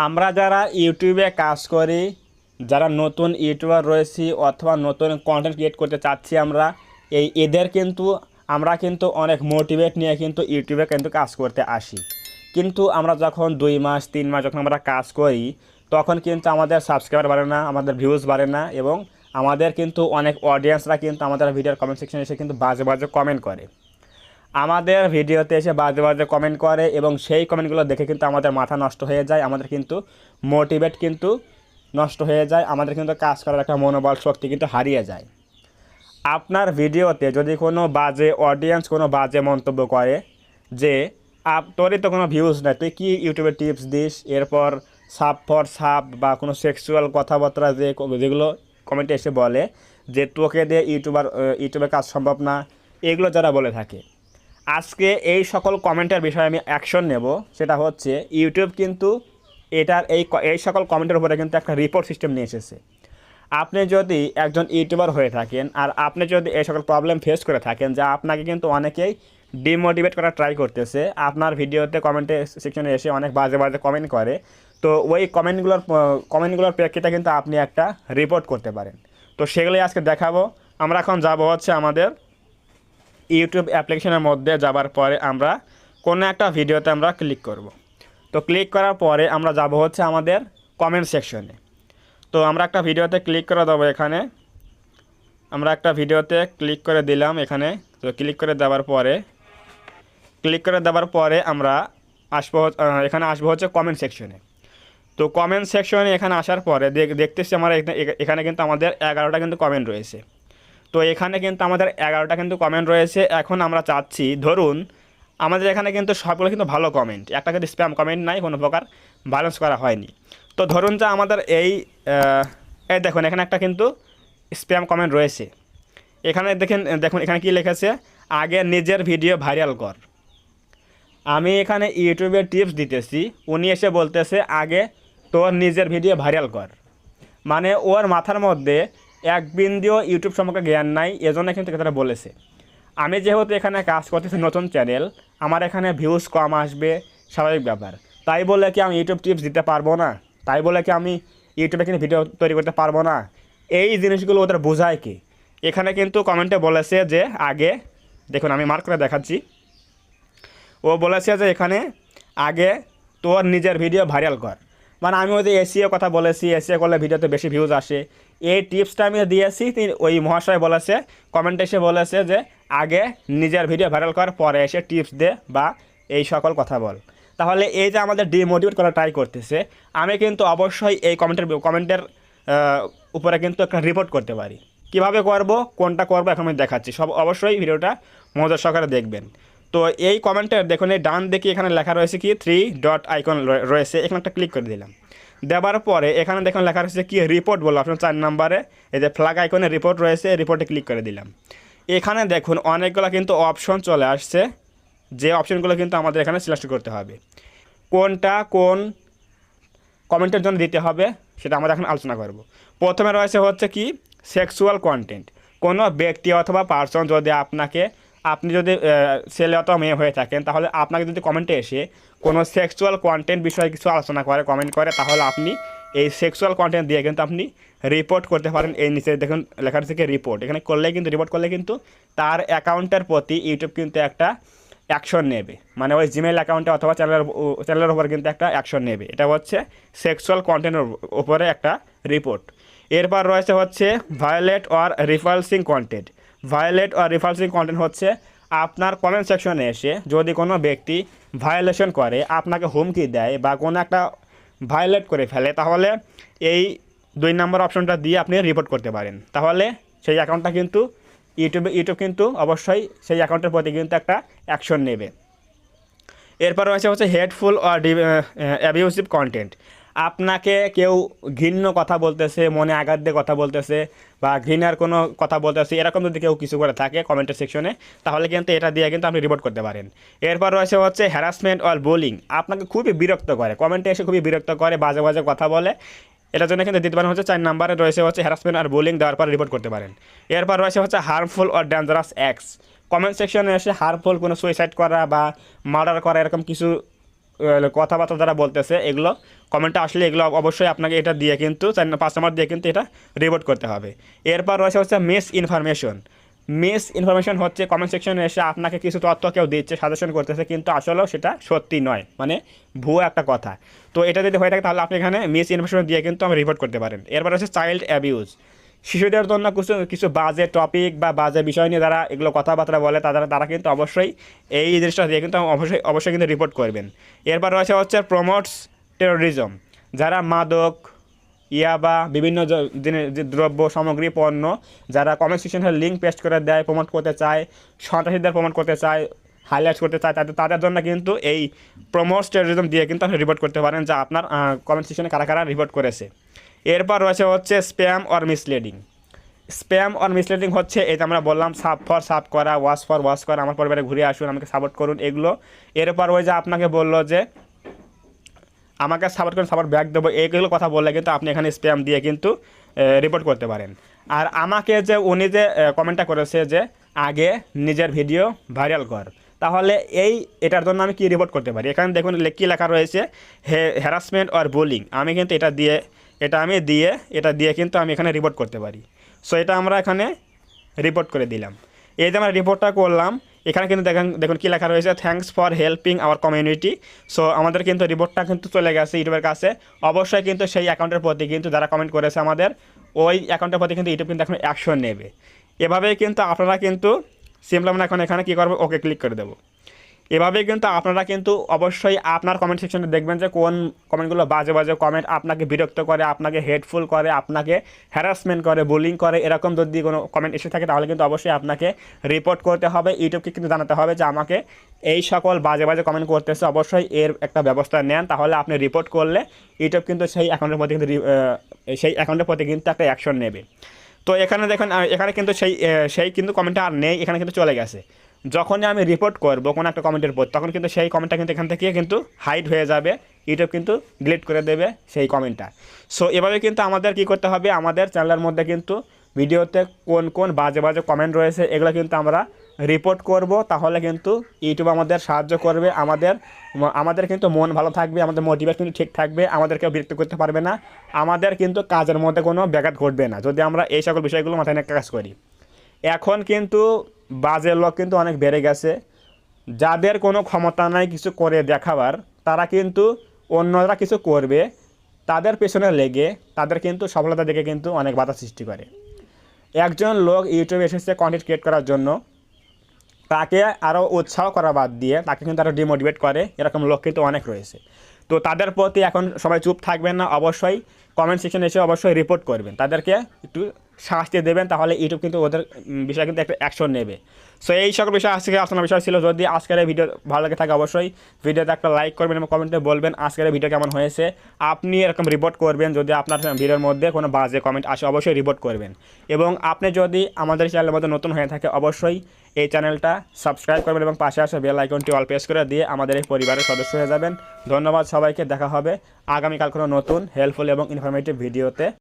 আমরা যারা ইউটিউবে কাজ করি, যারা নতুন ইউটিউবার রয়েছি অথবা নতুন কন্টেন্ট ক্রিয়েট করতে চাচ্ছি, এদের কিন্তু আমরা কিন্তু অনেক মোটিভেট নিয়ে কিন্তু ইউটিউবে কিন্তু কাজ করতে আসি। কিন্তু আমরা যখন 2 মাস 3 মাস যখন আমরা কাজ করি, তখন কিন্তু আমাদের সাবস্ক্রাইবার বাড়ে না, আমাদের ভিউজ বাড়ে না, এবং আমাদের কিন্তু অনেক অডিয়েন্সরা কিন্তু আমাদের ভিডিওর কমেন্ট সেকশনে এসে কিন্তু বাজে বাজে কমেন্ট করে, আমাদের ভিডিওতে এসে বাজে বাজে কমেন্ট করে, এবং সেই কমেন্টগুলো দেখে কিন্তু আমাদের মাথা নষ্ট হয়ে যায়, আমাদের কিন্তু মোটিভেট কিন্তু নষ্ট হয়ে যায়, আমাদের কিন্তু কাজ করার একটা মনোবল শক্তি কিন্তু হারিয়ে যায়। আপনার ভিডিওতে যদি কোনো বাজে অডিয়েন্স কোনো বাজে মন্তব্য করে যে তোরই তো কোনো ভিউজ নাই, তুই কি ইউটিউবে টিপস দিস, এরপর সাপ ফর সাপ বা কোনো সেক্সুয়াল কথাবার্তা যেগুলো কমেন্টে এসে বলে যে তোকে দিয়ে ইউটিউবে কাজ সম্ভব না, এগুলো যারা বলে থাকে, আজকে এই সকল কমেন্টের বিষয়ে আমি অ্যাকশন নেব। সেটা হচ্ছে ইউটিউব কিন্তু এই সকল কমেন্টের উপরে কিন্তু একটা রিপোর্ট সিস্টেম নিয়ে এসেছে। আপনি যদি একজন ইউটিউবার হয়ে থাকেন আর আপনি যদি এই সকল প্রবলেম ফেস করে থাকেন, যা আপনাকে কিন্তু অনেকেই ডিমোটিভেট করার ট্রাই করতেছে, আপনার ভিডিওতে কমেন্টে সেকশনে এসে অনেক বাজে বাজে কমেন্ট করে, তো ওই কমেন্টগুলোর প্রেক্ষিতে কিন্তু আপনি একটা রিপোর্ট করতে পারেন। তো সেগুলোই আজকে দেখাবো। আমরা এখন যাব হচ্ছে আমাদের ইউটিউব অ্যাপ্লিকেশনের মধ্যে যাবার পরে আমরা কোনো একটা ভিডিওতে আমরা ক্লিক করব। তো ক্লিক করার পরে আমরা যাব হচ্ছে আমাদের কমেন্ট সেকশনে। তো আমরা একটা ভিডিওতে ক্লিক করে দেবো, এখানে আমরা একটা ভিডিওতে ক্লিক করে দিলাম এখানে। তো ক্লিক করে দেওয়ার পরে আমরা এখানে আসবো হচ্ছে কমেন্ট সেকশনে। তো কমেন্ট সেকশনে এখানে আসার পরে দেখতেছি আমরা এখানে কিন্তু আমাদের 11টা কিন্তু কমেন্ট রয়েছে। তো এখানে কিন্তু আমাদের 11টা কিন্তু কমেন্ট রয়েছে। এখন আমরা চাচ্ছি, ধরুন আমাদের এখানে কিন্তু সবগুলো কিন্তু ভালো কমেন্ট, একটা কিন্তু স্প্যাম কমেন্ট নাই, কোনো প্রকার ব্যালেন্স করা হয়নি। তো ধরুন যে আমাদের এই দেখুন এখানে একটা কিন্তু স্প্যাম কমেন্ট রয়েছে। এখানে দেখুন এখানে কি লিখেছে, আগে নিজের ভিডিও ভাইরাল কর। আমি এখানে ইউটিউবের টিপস দিতেছি, উনি এসে বলতেছে আগে তোর নিজের ভিডিও ভাইরাল কর। মানে ওর মাথার মধ্যে এক বিন্দুও ইউটিউব সম্পর্কে জ্ঞান নাই, এজন্য কিন্তু কথাটা বলেছে। আমি যেহেতু এখানে কাজ করতেছি নতুন চ্যানেল, আমার এখানে ভিউজ কম আসবে, স্বাভাবিক ব্যাপার। তাই বলে কি আমি ইউটিউব টিপস দিতে পারবো না? তাই বলে কি আমি ইউটিউবে কিন্তু ভিডিও তৈরি করতে পারবো না? এই জিনিসগুলো ওদের বোঝায় কি? এখানে কিন্তু কমেন্টে বলেছে যে আগে, দেখুন আমি মার্ক করে দেখাচ্ছি, ও বলেছে যে এখানে আগে তোর নিজের ভিডিও ভাইরাল কর। মানে আমি ওই যে এসিও কথা বলেছি, এসিও করলে ভিডিওতে বেশি ভিউজ আসে, এই টিপসটা আমি দিয়েছি। ওই মহাশয় বলেছে, কমেন্টে এসে বলেছে যে আগে নিজের ভিডিও ভাইরাল কর, পরে এসে টিপস দে বা এই সকল কথা বল। তাহলে এই যে আমাদের ডিমোটিভেট করা ট্রাই করতেছে, আমি কিন্তু অবশ্যই এই কমেন্টের উপরে কিন্তু একটা রিপোর্ট করতে পারি। কিভাবে করব, কোনটা করব এখন আমি দেখাচ্ছি, সব অবশ্যই ভিডিওটা মনোযোগ সহকারে দেখবেন। তো এই কমেন্টের দেখুন এই ডান দিকে এখানে লেখা রয়েছে কি 3 ডট আইকন রয়েছে, এখানে একটা ক্লিক করে দিলাম। দেওয়ার পরে এখানে দেখুন লেখা রয়েছে কি রিপোর্ট বলো, অপশন 4 নম্বরে এই যে ফ্ল্যাগ আইকনে রিপোর্ট রয়েছে, রিপোর্টে ক্লিক করে দিলাম। এখানে দেখুন অনেকগুলো কিন্তু অপশন চলে আসছে, যে অপশনগুলো কিন্তু আমাদের এখানে সিলেক্ট করতে হবে, কোনটা কোন কমেন্টের জন্য দিতে হবে সেটা আমরা এখন আলোচনা করব। প্রথমে রয়েছে হচ্ছে কি সেক্সুয়াল কন্টেন্ট। কোনো ব্যক্তি অথবা পার্সন যদি আপনি যদি ছেলে অথবা মেয়ে হয়ে থাকেন, তাহলে আপনাকে যদি কমেন্টে এসে কোনো সেক্সুয়াল কন্টেন্ট বিষয়ে কিছু আলোচনা করে, কমেন্ট করে, তাহলে আপনি এই সেক্সুয়াল কন্টেন্ট দিয়ে কিন্তু আপনি রিপোর্ট করতে পারেন। এই নিচে দেখুন লেখা থেকে রিপোর্ট, এখানে রিপোর্ট করলে কিন্তু তার অ্যাকাউন্টের প্রতি ইউটিউব কিন্তু একটা অ্যাকশন নেবে, মানে ওই জিমেইল অ্যাকাউন্টে অথবা চ্যানেলের উপর কিন্তু একটা অ্যাকশন নেবে। এটা হচ্ছে সেক্সুয়াল কন্টেন্টের উপরে একটা রিপোর্ট। এরপর রয়েছে হচ্ছে violent or repulsing content. Violent or repulsing content হচ্ছে আপনার কমেন্ট সেকশনে এসে যদি কোনো ব্যক্তি ভায়োলেশন করে, আপনাকে হুমকি দেয় বা কোনো একটা ভায়োলেট করে ফেলে, তাহলে এই 2 নম্বর অপশনটা দিয়ে আপনি রিপোর্ট করতে পারেন। তাহলে সেই অ্যাকাউন্টটা কিন্তু ইউটিউব কিন্তু অবশ্যই সেই অ্যাকাউন্টের প্রতি কিন্তু একটা অ্যাকশন নেবে। এরপর রয়েছে হচ্ছে হেটফুল অর অ্যাবিউসিভ কন্টেন্ট। আপনাকে কেউ ঘৃণ্য কথা বলতেছে, মনে আঘাত দিয়ে কথা বলতেছে বা ঘৃণার কোনো কথা বলতেছে, এরকম যদি কেউ কিছু করে থাকে কমেন্টের সেকশনে, তাহলে কিন্তু এটা দিয়ে কিন্তু আপনি রিপোর্ট করতে পারেন। এরপর রয়েছে হচ্ছে হ্যারাসমেন্ট অর বুলিং। আপনাকে খুবই বিরক্ত করে, কমেন্টে এসে খুবই বিরক্ত করে, বাজে বাজে কথা বলে, এটার জন্য কিন্তু দিতে পারেন হচ্ছে 4 নম্বরে রয়েছে হচ্ছে হ্যারাসমেন্ট আর বুলিং, দেওয়ার পর রিপোর্ট করতে পারেন। এরপর রয়েছে হচ্ছে harmful or dangerous acts. Comment সেকশনে এসে হার্মফুল কোনো সুইসাইড করা বা মার্ডার করা এরকম কিছু কথাবার্তা যারা বলতেছে এগুলো কমেন্টে আসলে এগুলো অবশ্যই আপনাকে এটা দিয়ে কিন্তু 5 নম্বর দিয়ে কিন্তু এটা রিপোর্ট করতে হবে। এরপর রয়েছে হচ্ছে মিস ইনফরমেশন হচ্ছে কমেন্ট সেকশনে এসে আপনাকে কিছু তথ্য কেউ দিচ্ছে, সাজেশন করতেছে, কিন্তু আসলেও সেটা সত্যি নয়, মানে ভুয়ো একটা কথা। তো এটা যদি হয়ে থাকে তাহলে আপনি এখানে মিস ইনফরমেশন দিয়ে কিন্তু আমি রিপোর্ট করতে পারেন। এরপর হচ্ছে চাইল্ড অ্যাবিউজ, শিশুদের জন্য কিছু বাজে টপিক বা বাজে বিষয় নিয়ে যারা এগুলো কথাবার্তা বলে তারা কিন্তু অবশ্যই এই জিনিসটা দিয়ে কিন্তু অবশ্যই কিন্তু রিপোর্ট করবেন। এরপর রয়েছে হচ্ছে প্রমোটস টেরোরিজম, যারা মাদক, ইয়াবা, বিভিন্ন যে দ্রব্য সামগ্রী পণ্য যারা কমেন্ট সেকশনে লিঙ্ক পেস্ট করে দেয়, প্রমোট করতে চায়, সন্ত্রাসীদের প্রমোট করতে চায়, হাইলাইট করতে চায়, তাদের জন্য কিন্তু এই প্রমোটস টেরোরিজম দিয়ে কিন্তু আপনি রিপোর্ট করতে পারেন যা আপনার কমেন্ট সেকশনে কারা কারা রিপোর্ট করেছে। এরপর রয়েছে হচ্ছে স্প্যাম অর মিসলিডিং হচ্ছে এই যে আমরা বললাম সাব করা, ওয়াচ করা, আমার পরিবারে ঘুরে আসুন, আমাকে সাপোর্ট করুন, এগুলো। এরপর ওই যে আপনাকে বললো যে আমাকে সাপোর্ট করুন, সাপোর্ট ব্যাক দেবো, এইগুলো কথা বললে কিন্তু আপনি এখানে স্প্যাম দিয়ে কিন্তু রিপোর্ট করতে পারেন। আর আমাকে যে উনি যে কমেন্টটা করেছে যে আগে নিজের ভিডিও ভাইরাল কর, তাহলে এটার জন্য আমি কি রিপোর্ট করতে পারি? এখানে দেখুন কী লেখা রয়েছে, হ্যারাসমেন্ট অর বুলিং। আমি কিন্তু এটা দিয়ে কিন্তু আমি এখানে রিপোর্ট করতে পারি। সো এটা আমরা এখানে রিপোর্ট করে দিলাম। এই যে আমরা রিপোর্টটা করলাম, এখানে কিন্তু দেখুন কী লেখা রয়েছে, thanks for helping our community. So আমাদের কিন্তু রিপোর্টটা কিন্তু চলে গেছে ইউটিউবের কাছে। অবশ্যই কিন্তু সেই অ্যাকাউন্টের প্রতি কিন্তু যারা কমেন্ট করেছে আমাদের ওই অ্যাকাউন্টের প্রতি কিন্তু ইউটিউব কিন্তু এখন অ্যাকশন নেবে। এভাবেই কিন্তু আপনারা কিন্তু সিম্পলি আমরা এখন এখানে কী করবো, ওকে ক্লিক করে দেবো। এভাবেই কিন্তু আপনারা কিন্তু অবশ্যই আপনার কমেন্ট সেকশনে দেখবেন যে কোন কমেন্টগুলো বাজে কমেন্ট, আপনাকে বিরক্ত করে, আপনাকে হেটফুল করে, আপনাকে হ্যারাসমেন্ট করে, বুলিং করে, এরকম যদি কোনো কমেন্ট এসে থাকে তাহলে কিন্তু অবশ্যই আপনাকে রিপোর্ট করতে হবে। ইউটিউবকে কিন্তু জানাতে হবে যে আমাকে এই সকল বাজে কমেন্ট করতেছে, অবশ্যই এর একটা ব্যবস্থা নেন। তাহলে আপনি রিপোর্ট করলে ইউটিউব কিন্তু সেই অ্যাকাউন্টের প্রতি কিন্তু একটা অ্যাকশন নেবে। তো এখানে দেখুন, এখানে কিন্তু সেই কিন্তু কমেন্টটা আর নেই, এখানে কিন্তু চলে গেছে। যখনই আমি রিপোর্ট করব কোনো একটা কমেন্টের পর, তখন কিন্তু সেই কমেন্টটা কিন্তু এখান থেকে কিন্তু হাইড হয়ে যাবে, ইউটিউব কিন্তু ডিলিট করে দেবে সেই কমেন্টটা। সো এভাবে কিন্তু আমাদের কি করতে হবে, আমাদের চ্যানেলের মধ্যে কিন্তু ভিডিওতে কোন বাজে কমেন্ট রয়েছে এগুলো কিন্তু আমরা রিপোর্ট করব। তাহলে কিন্তু ইউটিউব আমাদের সাহায্য করবে, আমাদের কিন্তু মন ভালো থাকবে, আমাদের মোটিভেট কিন্তু ঠিক থাকবে, আমাদেরকে বিরক্ত করতে পারবে না, আমাদের কিন্তু কাজের মধ্যে কোনো ব্যাঘাত ঘটবে না যদি আমরা এই সকল বিষয়গুলো মাথায় নিয়ে কাজ করি। এখন কিন্তু বাজে লোক কিন্তু অনেক বেড়ে গেছে, যাদের কোনো ক্ষমতা নাই কিছু করে দেখাবার, তারা কিন্তু অন্যরা কিছু করবে তাদের পেছনে লেগে তাদের কিন্তু সফলতা দেখে কিন্তু অনেক বাধা সৃষ্টি করে। একজন লোক ইউটিউবে এসেছে কন্টেন্ট ক্রিয়েট করার জন্য, তাকে আরও উৎসাহ করা বাদ দিয়ে তাকে কিন্তু আরও ডিমোটিভেট করে, এরকম লোক কিন্তু অনেক রয়েছে। তো তাদের প্রতি এখন সবাই চুপ থাকবেন না, অবশ্যই কমেন্ট সেকশনে এসে অবশ্যই রিপোর্ট করবেন, তাদেরকে একটু শাস্তি দেবেন, তাহলে ইউটিউব কিন্তু ওদের বিষয়ে কিন্তু একটা অ্যাকশন নেবে। সো এই সকল বিষয় আজকে আলোচনার বিষয় ছিল। যদি আজকের এই ভিডিও ভালো লাগে থাকে অবশ্যই ভিডিওতে একটা লাইক করবেন এবং কমেন্টে বলবেন আজকের এই ভিডিও কেমন হয়েছে। আপনি এরকম রিপোর্ট করবেন, যদি আপনার ভিডিওর মধ্যে কোনো বাজে কমেন্ট আসে অবশ্যই রিপোর্ট করবেন। এবং আপনি যদি আমাদের চ্যানেলের মধ্যে নতুন হয়ে থাকে অবশ্যই এই চ্যানেলটা সাবস্ক্রাইব করবেন এবং পাশে আসা বেল আইকনটি অল প্রেস করে দিয়ে আমাদের এই পরিবারের সদস্য হয়ে যাবেন। ধন্যবাদ সবাইকে, দেখা হবে আগামীকাল কোনো নতুন হেল্পফুল এবং ইনফরমেটিভ ভিডিওতে।